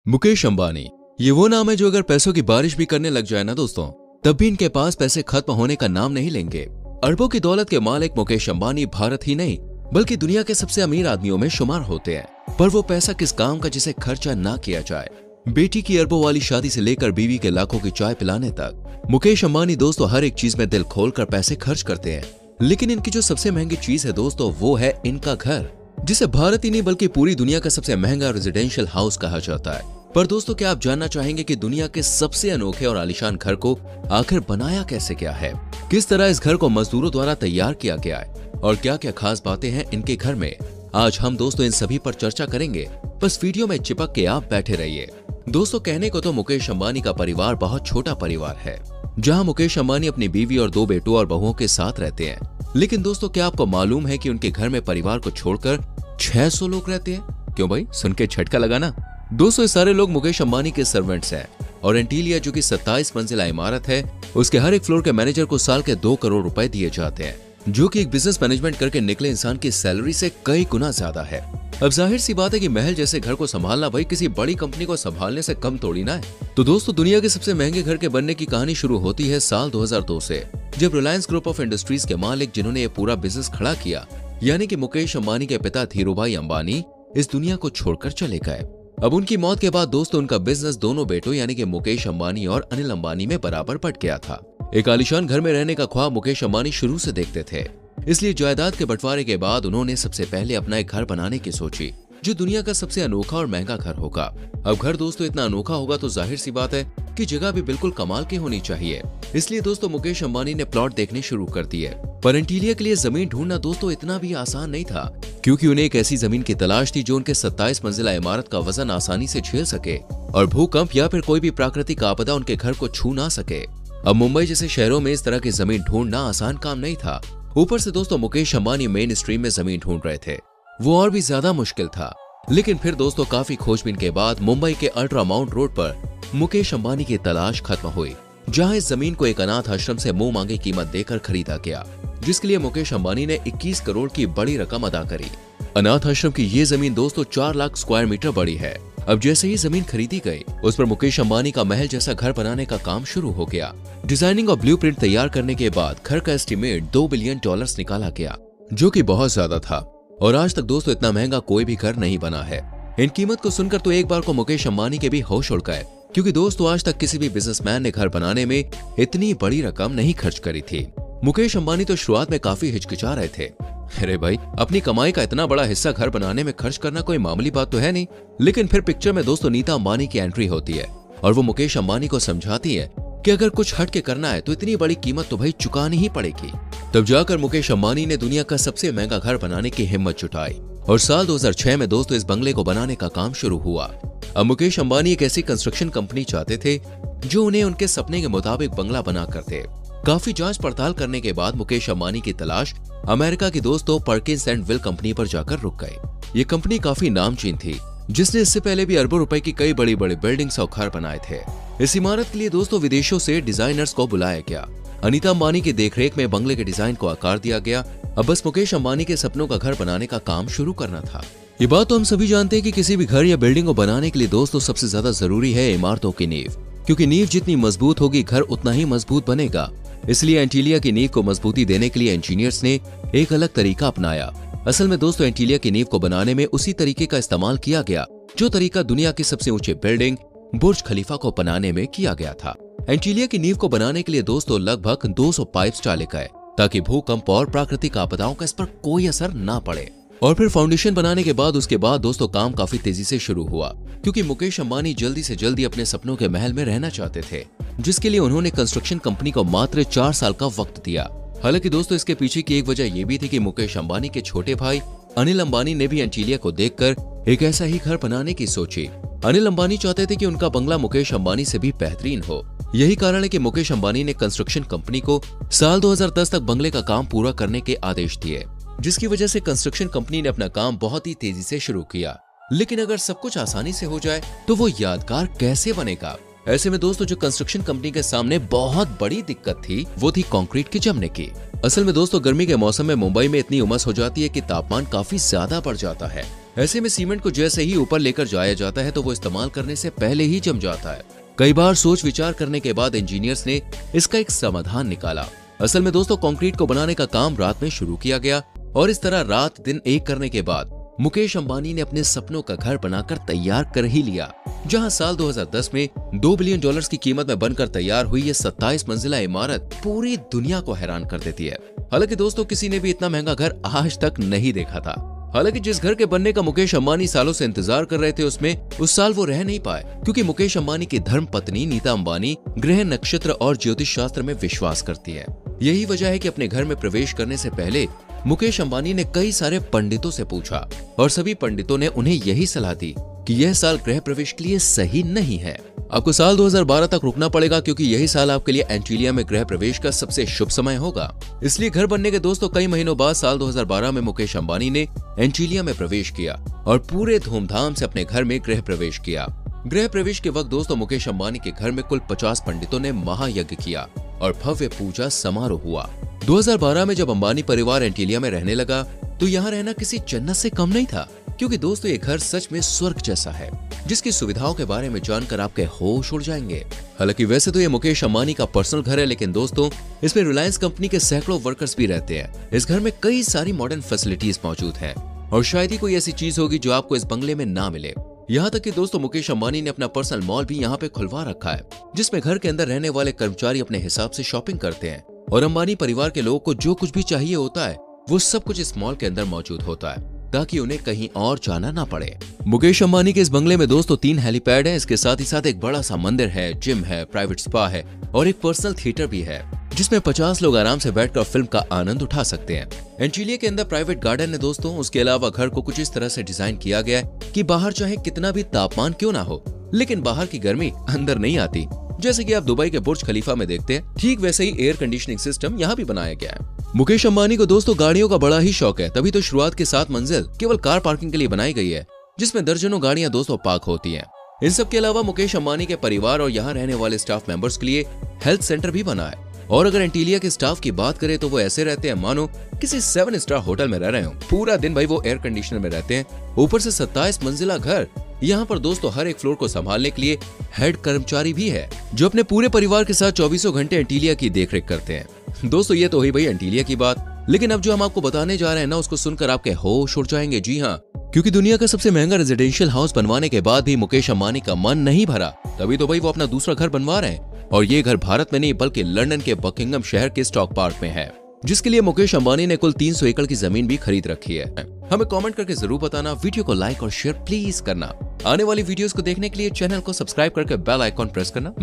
मुकेश अंबानी ये वो नाम है जो अगर पैसों की बारिश भी करने लग जाए ना दोस्तों, तब भी इनके पास पैसे खत्म होने का नाम नहीं लेंगे। अरबों की दौलत के मालिक मुकेश अंबानी भारत ही नहीं बल्कि दुनिया के सबसे अमीर आदमियों में शुमार होते हैं। पर वो पैसा किस काम का जिसे खर्चा ना किया जाए। बेटी की अरबों वाली शादी से लेकर बीवी के लाखों की चाय पिलाने तक मुकेश अंबानी दोस्तों हर एक चीज में दिल खोलकर पैसे खर्च करते हैं। लेकिन इनकी जो सबसे महंगी चीज है दोस्तों वो है इनका घर, जिसे भारत ही नहीं बल्कि पूरी दुनिया का सबसे महंगा रेजिडेंशियल हाउस कहा जाता है। पर दोस्तों क्या आप जानना चाहेंगे कि दुनिया के सबसे अनोखे और आलीशान घर को आखिर बनाया कैसे गया है, किस तरह इस घर को मजदूरों द्वारा तैयार किया गया है और क्या क्या खास बातें हैं इनके घर में। आज हम दोस्तों इन सभी पर चर्चा करेंगे, बस वीडियो में चिपक के आप बैठे रहिए। दोस्तों कहने को तो मुकेश अंबानी का परिवार बहुत छोटा परिवार है, जहां मुकेश अंबानी अपनी बीवी और 2 बेटों और बहुओं के साथ रहते हैं। लेकिन दोस्तों क्या आपको मालूम है कि उनके घर में परिवार को छोड़कर 600 लोग रहते हैं? क्यों भाई, सुन के झटका लगा ना। दोस्तों सारे लोग मुकेश अंबानी के सर्वेंट्स हैं और एंटीलिया जो कि 27 मंजिला इमारत है, उसके हर एक फ्लोर के मैनेजर को साल के 2 करोड़ रुपए दिए जाते हैं, जो कि एक बिजनेस मैनेजमेंट करके निकले इंसान की सैलरी से कई गुना ज्यादा है। अब जाहिर सी बात है कि महल जैसे घर को संभालना भाई किसी बड़ी कंपनी को संभालने से कम थोड़ी ना है। तो दोस्तों दुनिया के सबसे महंगे घर के बनने की कहानी शुरू होती है साल 2002 से, जब रिलायंस ग्रुप ऑफ इंडस्ट्रीज के मालिक जिन्होंने ये पूरा बिजनेस खड़ा किया, यानी कि मुकेश अंबानी के पिता धीरूभाई अंबानी इस दुनिया को छोड़कर चले गए। अब उनकी मौत के बाद दोस्तों उनका बिजनेस दोनों बेटों यानी कि मुकेश अंबानी और अनिल अंबानी में बराबर बट गया था। एक आलीशान घर में रहने का ख्वाब मुकेश अंबानी शुरू से देखते थे, इसलिए जायदाद के बंटवारे के बाद उन्होंने सबसे पहले अपना एक घर बनाने की सोची, जो दुनिया का सबसे अनोखा और महंगा घर होगा। अब घर दोस्तों इतना अनोखा होगा तो जाहिर सी बात है कि जगह भी बिल्कुल कमाल की होनी चाहिए। इसलिए दोस्तों मुकेश अंबानी ने प्लॉट देखने शुरू कर दिए। पर एंटीलिया के लिए जमीन ढूंढना दोस्तों इतना भी आसान नहीं था, क्योंकि उन्हें एक ऐसी जमीन की तलाश थी जो उनके 27 मंजिला इमारत का वजन आसानी से झेल सके और भूकंप या फिर कोई भी प्राकृतिक आपदा उनके घर को छू ना सके। अब मुंबई जैसे शहरों में इस तरह की जमीन ढूंढना आसान काम नहीं था। ऊपर से दोस्तों मुकेश अंबानी मेन स्ट्रीम में जमीन ढूंढ रहे थे, वो और भी ज्यादा मुश्किल था। लेकिन फिर दोस्तों काफी खोजबीन के बाद मुंबई के अल्ट्रा माउंट रोड पर मुकेश अंबानी की तलाश खत्म हुई, जहां इस जमीन को एक अनाथ आश्रम से मुंह मांगी कीमत देकर खरीदा गया, जिसके लिए मुकेश अंबानी ने 21 करोड़ की बड़ी रकम अदा करी। अनाथ आश्रम की ये जमीन दोस्तों 4 लाख स्क्वायर मीटर बड़ी है। अब जैसे ही जमीन खरीदी गई, उस पर मुकेश अंबानी का महल जैसा घर बनाने का काम शुरू हो गया। डिजाइनिंग और ब्लूप्रिंट तैयार करने के बाद घर का एस्टीमेट $2 बिलियन निकाला गया, जो कि बहुत ज्यादा था और आज तक दोस्तों इतना महंगा कोई भी घर नहीं बना है। इन कीमत को सुनकर तो एक बार को मुकेश अंबानी के भी होश उड़ गए, क्योंकि दोस्तों आज तक किसी भी बिजनेसमैन ने घर बनाने में इतनी बड़ी रकम नहीं खर्च करी थी। मुकेश अंबानी तो शुरुआत में काफी हिचकिचा रहे थे। अरे भाई, अपनी कमाई का इतना बड़ा हिस्सा घर बनाने में खर्च करना कोई मामूली बात तो है नहीं। लेकिन फिर पिक्चर में दोस्तों नीता अंबानी की एंट्री होती है और वो मुकेश अंबानी को समझाती है कि अगर कुछ हट के करना है तो इतनी बड़ी कीमत तो भाई चुकानी ही पड़ेगी। तब जाकर मुकेश अंबानी ने दुनिया का सबसे महंगा घर बनाने की हिम्मत जुटाई और साल 2006 में दोस्तों इस बंगले को बनाने का काम शुरू हुआ। अब मुकेश अंबानी एक ऐसी कंस्ट्रक्शन कंपनी चाहते थे जो उन्हें उनके सपने के मुताबिक बंगला बना कर दे। काफी जांच पड़ताल करने के बाद मुकेश अंबानी की तलाश अमेरिका की दोस्तों पर्किंस एंड विल कंपनी पर जाकर रुक गई। ये कंपनी काफी नामचीन थी, जिसने इससे पहले भी अरबों रुपए की कई बड़ी बड़ी बिल्डिंग्स और घर बनाए थे। इस इमारत के लिए दोस्तों विदेशों से डिजाइनर्स को बुलाया गया। अनीता अंबानी की देखरेख में बंगले के डिजाइन को आकार दिया गया। अब बस मुकेश अंबानी के सपनों का घर बनाने का काम शुरू करना था। ये बात तो हम सभी जानते हैं कि किसी भी घर या बिल्डिंग को बनाने के लिए दोस्तों सबसे ज्यादा जरूरी है इमारतों की नींव, क्योंकि नींव जितनी मजबूत होगी घर उतना ही मजबूत बनेगा। इसलिए एंटीलिया की नींव को मजबूती देने के लिए इंजीनियर्स ने एक अलग तरीका अपनाया। असल में दोस्तों एंटीलिया की नींव को बनाने में उसी तरीके का इस्तेमाल किया गया जो तरीका दुनिया की सबसे ऊंची बिल्डिंग बुर्ज खलीफा को बनाने में किया गया था। एंटीलिया की नींव को बनाने के लिए दोस्तों लगभग 200 पाइप्स डाले गए, ताकि भूकंप और प्राकृतिक आपदाओं का इस पर कोई असर ना पड़े। और फिर फाउंडेशन बनाने के बाद उसके बाद दोस्तों काम काफी तेजी से शुरू हुआ, क्योंकि मुकेश अंबानी जल्दी से जल्दी अपने सपनों के महल में रहना चाहते थे, जिसके लिए उन्होंने कंस्ट्रक्शन कंपनी को मात्र 4 साल का वक्त दिया। हालांकि दोस्तों इसके पीछे की एक वजह यह भी थी कि मुकेश अंबानी के छोटे भाई अनिल अंबानी ने भी एंटीलिया को देखकर एक ऐसा ही घर बनाने की सोची। अनिल अंबानी चाहते थे कि उनका बंगला मुकेश अंबानी से भी बेहतरीन हो। यही कारण है कि मुकेश अंबानी ने कंस्ट्रक्शन कंपनी को साल 2010 तक बंगले का काम पूरा करने के आदेश दिए, जिसकी वजह से कंस्ट्रक्शन कंपनी ने अपना काम बहुत ही तेजी से शुरू किया। लेकिन अगर सब कुछ आसानी से हो जाए तो वो यादगार कैसे बनेगा? ऐसे में दोस्तों जो कंस्ट्रक्शन कंपनी के सामने बहुत बड़ी दिक्कत थी वो थी कंक्रीट के जमने की। असल में दोस्तों गर्मी के मौसम में मुंबई में इतनी उमस हो जाती है कि तापमान काफी ज्यादा बढ़ जाता है ऐसे में सीमेंट को जैसे ही ऊपर लेकर जाया जाता है तो वो इस्तेमाल करने से पहले ही जम जाता है। कई बार सोच विचार करने के बाद इंजीनियर्स ने इसका एक समाधान निकाला। असल में दोस्तों कंक्रीट को बनाने का काम रात में शुरू किया गया और इस तरह रात दिन एक करने के बाद मुकेश अंबानी ने अपने सपनों का घर बनाकर तैयार कर ही लिया, जहां साल 2010 में $2 बिलियन की कीमत में बनकर तैयार हुई ये 27 मंजिला इमारत पूरी दुनिया को हैरान कर देती है। हालांकि दोस्तों किसी ने भी इतना महंगा घर आज तक नहीं देखा था। हालांकि जिस घर के बनने का मुकेश अंबानी सालों से इंतजार कर रहे थे उसमें उस साल वो रह नहीं पाए, क्योंकि मुकेश अंबानी की धर्म पत्नी नीता अंबानी ग्रह नक्षत्र और ज्योतिष शास्त्र में विश्वास करती है। यही वजह है कि अपने घर में प्रवेश करने से पहले मुकेश अंबानी ने कई सारे पंडितों से पूछा और सभी पंडितों ने उन्हें यही सलाह दी कि यह साल गृह प्रवेश के लिए सही नहीं है। आपको साल 2012 तक रुकना पड़ेगा, क्योंकि यही साल आपके लिए एंटीलिया में गृह प्रवेश का सबसे शुभ समय होगा। इसलिए घर बनने के दोस्तों कई महीनों बाद साल 2012 में मुकेश अंबानी ने एंटीलिया में प्रवेश किया और पूरे धूमधाम से अपने घर में गृह प्रवेश किया। गृह प्रवेश के वक्त दोस्तों मुकेश अंबानी के घर में कुल 50 पंडितों ने महायज्ञ किया और भव्य पूजा समारोह हुआ। 2012 में जब अंबानी परिवार एंटीलिया में रहने लगा तो यहाँ रहना किसी जन्नत से कम नहीं था, क्योंकि दोस्तों ये घर सच में स्वर्ग जैसा है, जिसकी सुविधाओं के बारे में जानकर आपके होश उड़ जाएंगे। हालांकि वैसे तो ये मुकेश अंबानी का पर्सनल घर है, लेकिन दोस्तों इसमें रिलायंस कंपनी के सैकड़ों वर्कर्स भी रहते हैं। इस घर में कई सारी मॉडर्न फैसिलिटीज मौजूद है और शायद ही कोई ऐसी चीज होगी जो आपको इस बंगले में ना मिले। यहाँ तक कि दोस्तों मुकेश अंबानी ने अपना पर्सनल मॉल भी यहाँ पे खुलवा रखा है, जिसमें घर के अंदर रहने वाले कर्मचारी अपने हिसाब से शॉपिंग करते हैं और अंबानी परिवार के लोगों को जो कुछ भी चाहिए होता है वो सब कुछ इस मॉल के अंदर मौजूद होता है, ताकि उन्हें कहीं और जाना ना पड़े। मुकेश अंबानी के इस बंगले में दोस्तों 3 हेलीपैड है। इसके साथ ही साथ एक बड़ा सा मंदिर है, जिम है, प्राइवेट स्पा है और एक पर्सनल थिएटर भी है, जिसमें 50 लोग आराम से बैठकर फिल्म का आनंद उठा सकते हैं। एंटीलिया के अंदर प्राइवेट गार्डन है दोस्तों। उसके अलावा घर को कुछ इस तरह से डिजाइन किया गया है कि बाहर चाहे कितना भी तापमान क्यों ना हो, लेकिन बाहर की गर्मी अंदर नहीं आती। जैसे कि आप दुबई के बुर्ज खलीफा में देखते हैं, ठीक वैसे ही एयर कंडीशनिंग सिस्टम यहाँ भी बनाया गया है। मुकेश अंबानी को दोस्तों गाड़ियों का बड़ा ही शौक है, तभी तो शुरुआत की 7 मंजिल केवल कार पार्किंग के लिए बनाई गई है, जिसमें दर्जनों गाड़ियां दोस्तों पार्क होती हैं। इन सब के अलावा मुकेश अंबानी के परिवार और यहाँ रहने वाले स्टाफ मेंबर्स के लिए हेल्थ सेंटर भी बना है। और अगर एंटीलिया के स्टाफ की बात करें तो वो ऐसे रहते हैं मानो किसी 7 स्टार होटल में रह रहे हो। पूरा दिन भाई वो एयर कंडीशनर में रहते हैं। ऊपर से 27 मंजिला घर। यहाँ पर दोस्तों हर एक फ्लोर को संभालने के लिए हेड कर्मचारी भी है, जो अपने पूरे परिवार के साथ 24 घंटे एंटीलिया की देखरेख करते हैं। दोस्तों ये तो हुई भाई एंटीलिया की बात, लेकिन अब जो हम आपको बताने जा रहे हैं ना, उसको सुनकर आपके होश उड़ जाएंगे। जी हाँ, क्योंकि दुनिया का सबसे महंगा रेजिडेंशियल हाउस बनवाने के बाद भी मुकेश अंबानी का मन नहीं भरा, तभी तो भाई वो अपना दूसरा घर बनवा रहे हैं। और ये घर भारत में नहीं बल्कि लंदन के बकिंगम शहर के स्टॉक पार्क में है, जिसके लिए मुकेश अंबानी ने कुल 300 एकड़ की जमीन भी खरीद रखी है। हमें कमेंट करके जरूर बताना, वीडियो को लाइक और शेयर प्लीज करना। आने वाली वीडियोस को देखने के लिए चैनल को सब्सक्राइब करके बेल आइकॉन प्रेस करना।